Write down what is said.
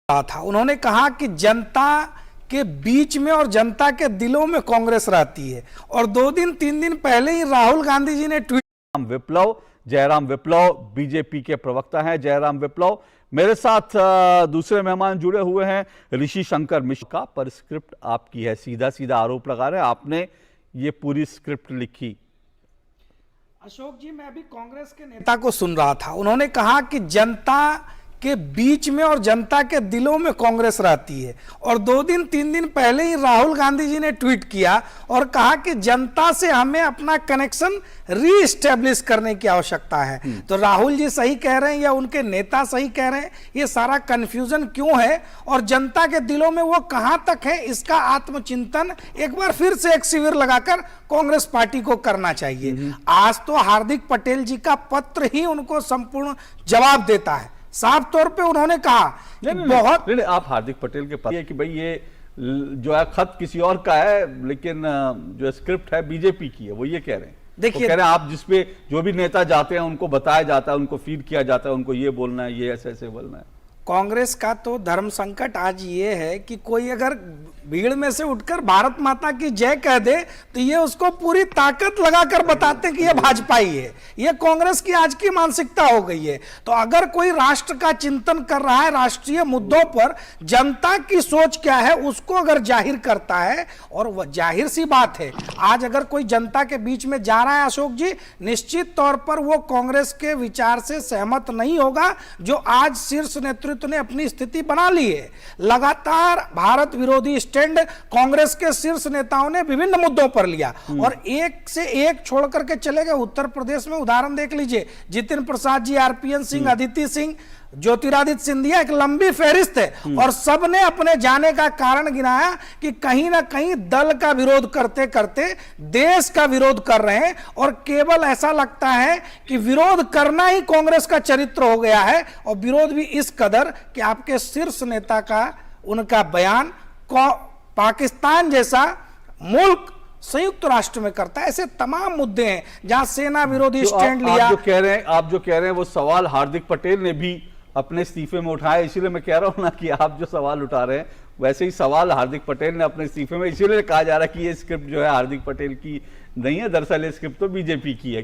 था। उन्होंने कहा कि जनता के बीच में और जनता के दिलों में कांग्रेस रहती है। और 2 दिन 3 दिन पहले ही राहुल गांधी जी ने ट्वीट जयराम विप्लव बीजेपी के प्रवक्ता हैं। जयराम विप्लव, मेरे साथ दूसरे मेहमान जुड़े हुए हैं ऋषि शंकर मिश्र का। पर स्क्रिप्ट आपकी है, सीधा सीधा आरोप लगा रहे हैं आपने ये पूरी स्क्रिप्ट लिखी। अशोक जी, मैं अभी कांग्रेस के नेता को सुन रहा था। उन्होंने कहा कि जनता के बीच में और जनता के दिलों में कांग्रेस रहती है। और 2 दिन 3 दिन पहले ही राहुल गांधी जी ने ट्वीट किया और कहा कि जनता से हमें अपना कनेक्शन रीइस्टेब्लिश करने की आवश्यकता है। तो राहुल जी सही कह रहे हैं या उनके नेता सही कह रहे हैं? ये सारा कंफ्यूजन क्यों है और जनता के दिलों में वो कहां तक है, इसका आत्मचिंतन एक बार फिर से एक शिविर लगाकर कांग्रेस पार्टी को करना चाहिए। आज तो हार्दिक पटेल जी का पत्र ही उनको संपूर्ण जवाब देता है। साफ तौर पे उन्होंने कहा नहीं, आप हार्दिक पटेल के पास कि भाई ये जो है खत किसी और का है, लेकिन जो स्क्रिप्ट है बीजेपी की है, वो ये कह रहे हैं। देखिए, कह रहे हैं आप जिसपे जो भी नेता जाते हैं उनको बताया जाता है, उनको फीड किया जाता है, उनको ये बोलना है, ये ऐसे ऐसे बोलना है। कांग्रेस का तो धर्म संकट आज ये है कि कोई अगर भीड़ में से उठकर भारत माता की जय कह दे तो ये उसको पूरी ताकत लगाकर बताते हैं कि ये भाजपाई है। ये कांग्रेस की आज की मानसिकता हो गई है। तो अगर कोई राष्ट्र का चिंतन कर रहा है, राष्ट्रीय मुद्दों पर जनता की सोच क्या है उसको अगर जाहिर करता है, और वह जाहिर सी बात है आज अगर कोई जनता के बीच में जा रहा है अशोक जी, निश्चित तौर पर वो कांग्रेस के विचार से सहमत नहीं होगा जो आज शीर्ष नेतृत्व ने अपनी स्थिति बना ली है। लगातार भारत विरोधी स्टैंड कांग्रेस के शीर्ष नेताओं ने विभिन्न मुद्दों पर लिया और एक से एक छोड़ करके चले गए। उत्तर प्रदेश में उदाहरण देख लीजिए, जितिन प्रसाद जी, आरपीएन सिंह, अदिति सिंह, ज्योतिरादित्य सिंधिया, एक लंबी फहरिस्त है। और सबने अपने जाने का कारण गिनाया कि कहीं ना कहीं दल का विरोध करते करते देश का विरोध कर रहे हैं। और केवल ऐसा लगता है कि विरोध करना ही कांग्रेस का चरित्र हो गया है, और विरोध भी इस कदर कि आपके शीर्ष नेता का उनका बयान पाकिस्तान जैसा मुल्क संयुक्त राष्ट्र में करता है। ऐसे तमाम मुद्दे हैं जहां सेना विरोधी स्टैंड लिया। आप जो कह रहे हैं वो सवाल हार्दिक पटेल ने भी अपने इस्तीफे में उठाया। इसीलिए मैं कह रहा हूं ना कि आप जो सवाल उठा रहे हैं वैसे ही सवाल हार्दिक पटेल ने अपने इस्तीफे में, इसीलिए कहा जा रहा है कि ये स्क्रिप्ट जो है हार्दिक पटेल की नहीं है, दरअसल ये स्क्रिप्ट तो बीजेपी की है।